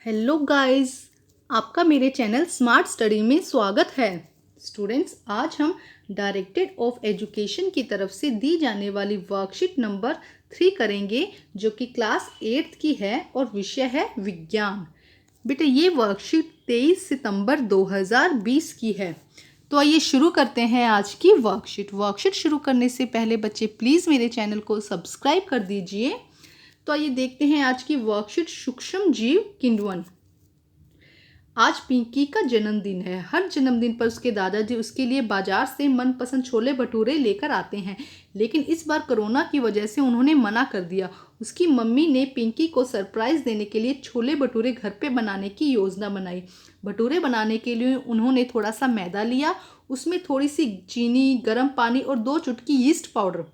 Hello guys, आपका मेरे channel smart study में स्वागत है। स्टूडेंट्स, आज हम डायरेक्टेड ऑफ एजुकेशन की तरफ से दी जाने वाली वर्कशीट नंबर 3 करेंगे, जो कि क्लास 8 की है और विषय है विज्ञान। बेटा, ये वर्कशीट 23 सितंबर 2020 की है। तो आइए शुरू करते हैं आज की वर्कशीट शुरू करने से पहले बच्चे प्लीज़ मेरे चैनल को सब्सक्राइब कर दीजिए। तो आइए देखते हैं आज की वर्कशीट। सूक्ष्म जीव किण्वन। आज पिंकी का जन्मदिन है। हर जन्मदिन पर उसके दादाजी उसके लिए बाजार से मनपसंद छोले भटूरे लेकर आते हैं, लेकिन इस बार कोरोना की वजह से उन्होंने मना कर दिया। उसकी मम्मी ने पिंकी को सरप्राइज देने के लिए छोले भटूरे घर पे बनाने की योजना बनाई। भटूरे बनाने के लिए उन्होंने थोड़ा सा मैदा लिया, उसमें थोड़ी सी चीनी, गर्म पानी और 2 चुटकी यीस्ट पाउडर।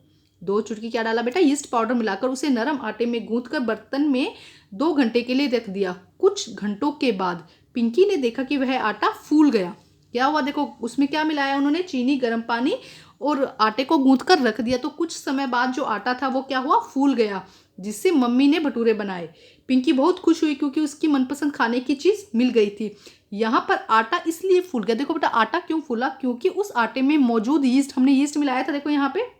2 चुटकी क्या डाला बेटा? यीस्ट पाउडर मिलाकर उसे नरम आटे में गूंथकर बर्तन में 2 घंटे के लिए रख दिया। कुछ घंटों के बाद पिंकी ने देखा कि वह आटा फूल गया। क्या हुआ? देखो, उसमें क्या मिलाया उन्होंने? चीनी, गर्म पानी और आटे को गूंथकर रख दिया। तो कुछ समय बाद जो आटा था वो क्या हुआ? फूल गया, जिससे मम्मी ने भटूरे बनाए। पिंकी बहुत खुश हुई क्योंकि उसकी मनपसंद खाने की चीज मिल गई थी। यहाँ पर आटा इसलिए फूल गया। देखो बेटा, आटा क्यों फूला? क्योंकि उस आटे में मौजूद यीस्ट, हमने यीस्ट मिलाया था। देखो यहाँ पे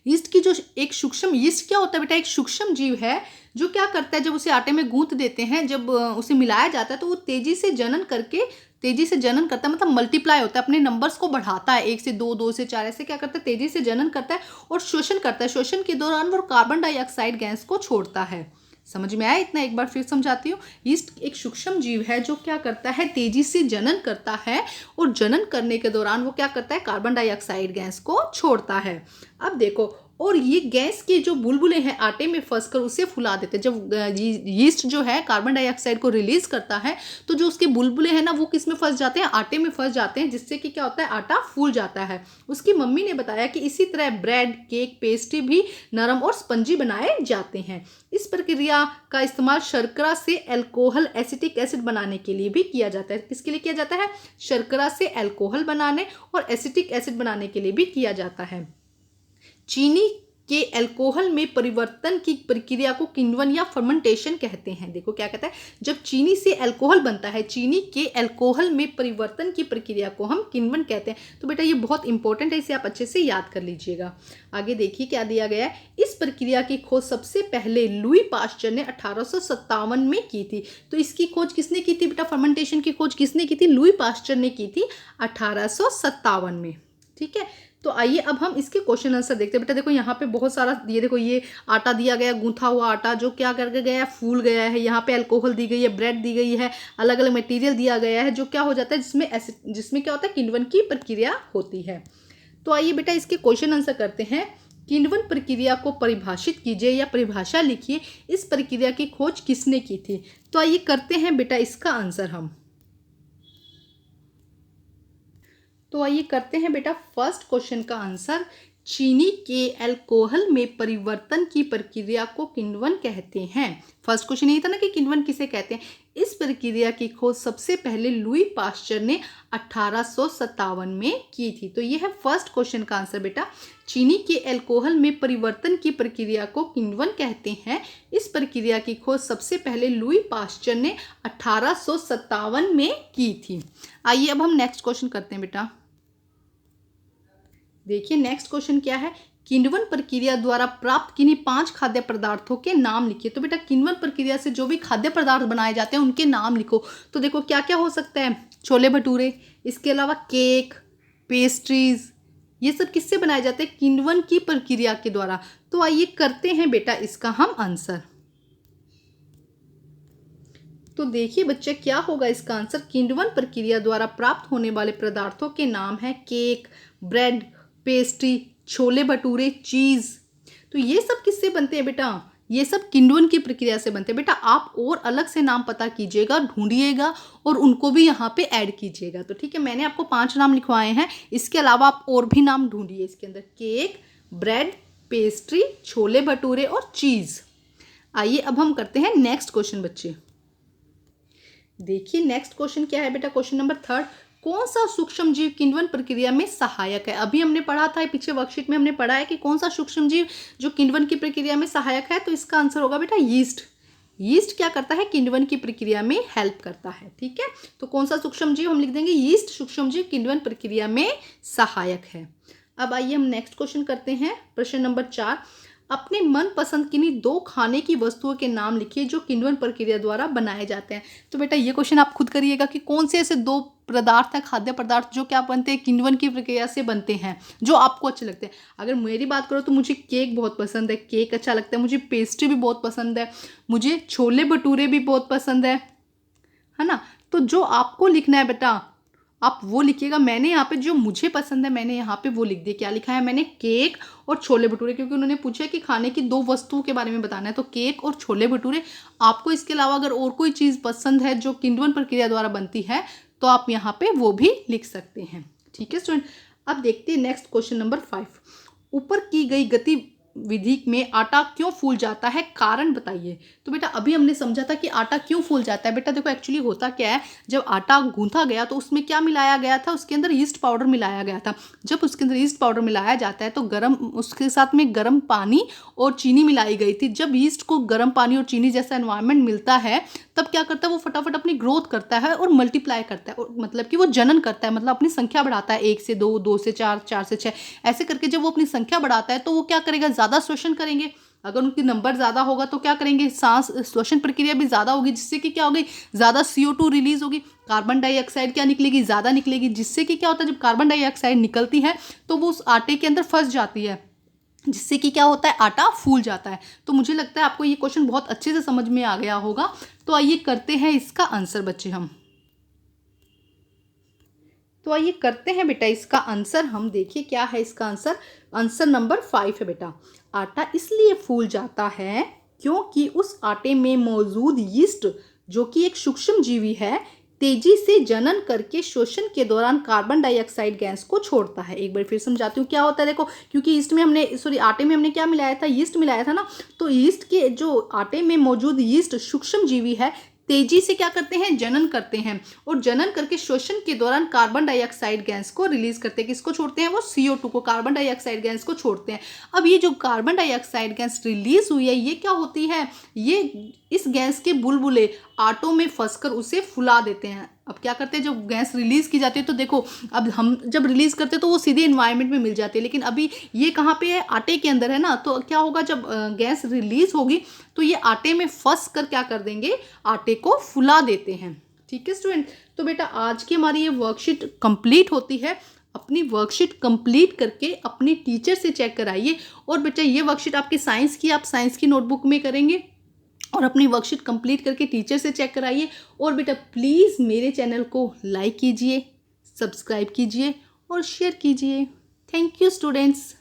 यीस्ट की जो एक सूक्ष्म, यीस्ट क्या होता है बेटा? एक सूक्ष्म जीव है जो क्या करता है, जब उसे आटे में गूंथ देते हैं, जब उसे मिलाया जाता है तो वो तेजी से जनन करता है, मतलब मल्टीप्लाई होता है, अपने नंबर्स को बढ़ाता है। 1 से 2, 2 से 4, ऐसे क्या करता है? तेजी से जनन करता है और शोषण करता है। शोषण के दौरान वो कार्बन डाइऑक्साइड गैस को छोड़ता है। समझ में आया? इतना एक बार फिर समझाती हूँ। यीस्ट एक सूक्ष्म जीव है जो क्या करता है? तेजी से जनन करता है और जनन करने के दौरान वो क्या करता है? कार्बन डाइऑक्साइड गैस को छोड़ता है। अब देखो, और ये गैस के जो बुलबुले हैं आटे में फंसकर उसे फुला देते हैं। जब यीस्ट जो है कार्बन डाइऑक्साइड को रिलीज करता है, तो जो उसके बुलबुले हैं ना, वो किस में फंस जाते हैं? आटे में फंस जाते हैं, जिससे कि क्या होता है? आटा फूल जाता है। उसकी मम्मी ने बताया कि इसी तरह ब्रेड, केक, पेस्ट्री भी नरम और स्पंजी बनाए जाते हैं। इस प्रक्रिया का इस्तेमाल शर्करा से अल्कोहल एसिटिक एसिड बनाने के लिए भी किया जाता है। किसके लिए किया जाता है? शर्करा से अल्कोहल बनाने और एसिटिक एसिड बनाने के लिए भी किया जाता है। चीनी के अल्कोहल में परिवर्तन की प्रक्रिया को किण्वन या फर्मेंटेशन कहते हैं। देखो क्या कहता है? जब चीनी से अल्कोहल बनता है, चीनी के अल्कोहल में परिवर्तन की प्रक्रिया को हम किण्वन कहते हैं। तो बेटा ये बहुत इंपॉर्टेंट है, इसे आप अच्छे से याद कर लीजिएगा। आगे देखिए क्या दिया गया है। इस प्रक्रिया की खोज सबसे पहले लुई पास्चर ने 1857 में की थी। तो इसकी खोज किसने की थी बेटा? फर्मेंटेशन की खोज किसने की थी? लुई पास्चर ने की थी 1857 में। ठीक है, तो आइए अब हम इसके क्वेश्चन आंसर देखते हैं। बेटा देखो, यहाँ पे बहुत सारा, ये देखो, ये आटा दिया गया, गूंथा हुआ आटा जो क्या करके गया है? फूल गया है। यहाँ पे अल्कोहल दी गई है, ब्रेड दी गई है, अलग अलग मटेरियल दिया गया है, जो क्या हो जाता है? जिसमें क्या होता है? किण्वन की प्रक्रिया होती है। तो आइए बेटा इसके क्वेश्चन आंसर करते हैं। किण्वन प्रक्रिया को परिभाषित कीजिए या परिभाषा लिखिए। इस प्रक्रिया की खोज किसने की थी? तो आइए करते हैं बेटा इसका आंसर हम। तो आइए करते हैं बेटा फर्स्ट क्वेश्चन का आंसर। चीनी के अल्कोहल में परिवर्तन की प्रक्रिया को किण्वन कहते हैं। फर्स्ट क्वेश्चन यही था ना कि किण्वन किसे कहते हैं। इस प्रक्रिया की खोज सबसे पहले लुई पास्चर ने 1857 में की थी। तो यह है फर्स्ट क्वेश्चन का आंसर बेटा। चीनी के अल्कोहल में परिवर्तन की प्रक्रिया को किण्वन कहते हैं। इस प्रक्रिया की खोज सबसे पहले लुई पास्चर ने 1857 में की थी। आइए अब हम नेक्स्ट क्वेश्चन करते हैं बेटा। देखिए नेक्स्ट क्वेश्चन क्या है। किण्वन प्रक्रिया द्वारा प्राप्त किन्हीं 5 खाद्य पदार्थों के नाम लिखिए। तो बेटा किण्वन प्रक्रिया से जो भी खाद्य पदार्थ बनाए जाते हैं उनके नाम लिखो। तो देखो क्या क्या हो सकता है? छोले भटूरे, इसके अलावा केक, पेस्ट्रीज, ये सब किससे बनाए जाते हैं? किण्वन की प्रक्रिया के द्वारा। तो आइए करते हैं बेटा इसका हम आंसर। तो देखिए बच्चे क्या होगा इसका आंसर। किण्वन प्रक्रिया द्वारा प्राप्त होने वाले पदार्थों के नाम है cake, bread, pastry, chole bhature, चीज। तो ये सब किससे बनते हैं बेटा? ये सब किण्वन की प्रक्रिया से बनते हैं। बेटा आप और अलग से नाम पता कीजिएगा, ढूंढिएगा और उनको भी यहाँ पे ऐड कीजिएगा। तो ठीक है, मैंने आपको 5 नाम लिखवाए हैं, इसके अलावा आप और भी नाम ढूंढिए इसके अंदर। Cake, bread, pastry, chole bhature और चीज। आइए अब हम करते हैं नेक्स्ट क्वेश्चन बच्चे। देखिए नेक्स्ट क्वेश्चन क्या है बेटा। क्वेश्चन नंबर 3, कौन सा सूक्ष्म जीव किण्वन प्रक्रिया में सहायक है? अभी हमने पढ़ा था, पीछे वर्कशीट में हमने पढ़ा है कि कौन सा सूक्ष्म जीव जो किण्वन की प्रक्रिया में सहायक है। तो इसका आंसर होगा बेटा यीस्ट। यीस्ट क्या करता है, किण्वन की प्रक्रिया में हेल्प करता है। ठीक है, तो कौन सा सूक्ष्म जीव हम लिख देंगे, यीस्ट सूक्ष्म जीव किण्वन प्रक्रिया में सहायक है। अब आइए हम नेक्स्ट क्वेश्चन करते हैं। प्रश्न नंबर 4, अपने मनपसंद किन्हीं 2 खाने की वस्तुओं के नाम लिखिए जो किण्वन प्रक्रिया द्वारा बनाए जाते हैं। तो बेटा ये क्वेश्चन आप खुद करिएगा कि कौन से ऐसे 2 पदार्थ हैं, खाद्य पदार्थ जो क्या बनते हैं, किण्वन की प्रक्रिया से बनते हैं, जो आपको अच्छे लगते हैं। अगर मेरी बात करो तो मुझे केक बहुत पसंद है, केक अच्छा लगता है, मुझे पेस्ट्री भी बहुत पसंद है, मुझे छोले भटूरे भी बहुत पसंद है ना। तो जो आपको लिखना है बेटा आप वो लिखिएगा। मैंने यहाँ पे जो मुझे पसंद है मैंने यहाँ पे वो लिख दिया। क्या लिखा है मैंने, केक और छोले भटूरे, क्योंकि उन्होंने पूछा कि खाने की 2 वस्तुओं के बारे में बताना है, तो केक और छोले भटूरे। आपको इसके अलावा अगर और कोई चीज़ पसंद है जो किण्वन प्रक्रिया द्वारा बनती है तो आप यहाँ पे वो भी लिख सकते हैं। ठीक है स्टूडेंट, अब देखते हैं नेक्स्ट क्वेश्चन नंबर 5। ऊपर की गई गतिविधि में आटा क्यों फूल जाता है, कारण बताइए। तो बेटा अभी हमने समझा था कि आटा क्यों फूल जाता है। बेटा देखो एक्चुअली होता क्या है, जब आटा गूंथा गया तो उसमें क्या मिलाया गया था, उसके अंदर ईस्ट पाउडर मिलाया गया था। जब उसके अंदर ईस्ट पाउडर मिलाया जाता है तो गर्म, उसके साथ में गर्म पानी और चीनी मिलाई गई थी। जब ईस्ट को गर्म पानी और चीनी जैसा एनवायरनमेंट मिलता है तब क्या करता है, वो फटाफट अपनी ग्रोथ करता है और मल्टीप्लाई करता है, और मतलब कि वो जनन करता है, मतलब अपनी संख्या बढ़ाता है, 1 से 2, 2 से 4, 4 से 6, ऐसे करके जब वो अपनी संख्या बढ़ाता है तो वो क्या करेगा, ज़्यादा श्वसन करेंगे। अगर उनकी नंबर ज़्यादा होगा तो क्या करेंगे, सांस श्वसन प्रक्रिया भी ज़्यादा होगी, जिससे कि क्या होगी, ज़्यादा CO2 रिलीज होगी, कार्बन डाइऑक्साइड क्या निकलेगी, ज़्यादा निकलेगी, जिससे कि क्या होता है, जब कार्बन डाइऑक्साइड निकलती है तो वो उस आटे के अंदर फंस जाती है, जिससे कि क्या होता है, आटा फूल जाता है। तो मुझे लगता है आपको ये क्वेश्चन बहुत अच्छे से समझ में आ गया होगा। तो आइए करते हैं इसका आंसर बच्चे हम। तो आइए करते हैं बेटा इसका आंसर हम। देखिए क्या है इसका आंसर, आंसर नंबर 5 है बेटा। आटा इसलिए फूल जाता है क्योंकि उस आटे में मौजूद यीस्ट, जो कि एक सूक्ष्म जीवी है, तेजी से जनन करके श्वसन के दौरान कार्बन डाइऑक्साइड गैस को छोड़ता है। एक बार फिर समझाती हूँ क्या होता है। देखो क्योंकि ईस्ट में हमने आटे में हमने क्या मिलाया था, यीस्ट मिलाया था ना। तो यीस्ट के जो आटे में मौजूद यीस्ट सूक्ष्म जीवी है, तेजी से क्या करते हैं, जनन करते हैं, और जनन करके श्वसन के दौरान कार्बन डाइऑक्साइड गैस को रिलीज करते हैं। किसको छोड़ते हैं, वो CO2 को, कार्बन डाइऑक्साइड गैस को छोड़ते हैं। अब ये जो कार्बन डाइऑक्साइड गैस रिलीज हुई है ये क्या होती है, ये इस गैस के बुलबुले आटों में फंसकर उसे फुला देते हैं। अब क्या करते हैं, जब गैस रिलीज की जाती है तो देखो अब हम जब रिलीज करते हैं तो वो सीधे इन्वायरमेंट में मिल जाती है, लेकिन अभी ये कहाँ पे है, आटे के अंदर है ना। तो क्या होगा, जब गैस रिलीज होगी तो ये आटे में फंस कर क्या कर देंगे, आटे को फुला देते हैं। ठीक है स्टूडेंट, तो बेटा आज की हमारी ये वर्कशीट कंप्लीट होती है। अपनी वर्कशीट कंप्लीट करके अपने टीचर से चेक कराइए। और बेटा ये वर्कशीट आपकी साइंस की, आप साइंस की नोटबुक में करेंगे, और अपनी वर्कशीट कंप्लीट करके टीचर से चेक कराइए। और बेटा प्लीज़ मेरे चैनल को लाइक कीजिए, सब्सक्राइब कीजिए और शेयर कीजिए। Thank you students.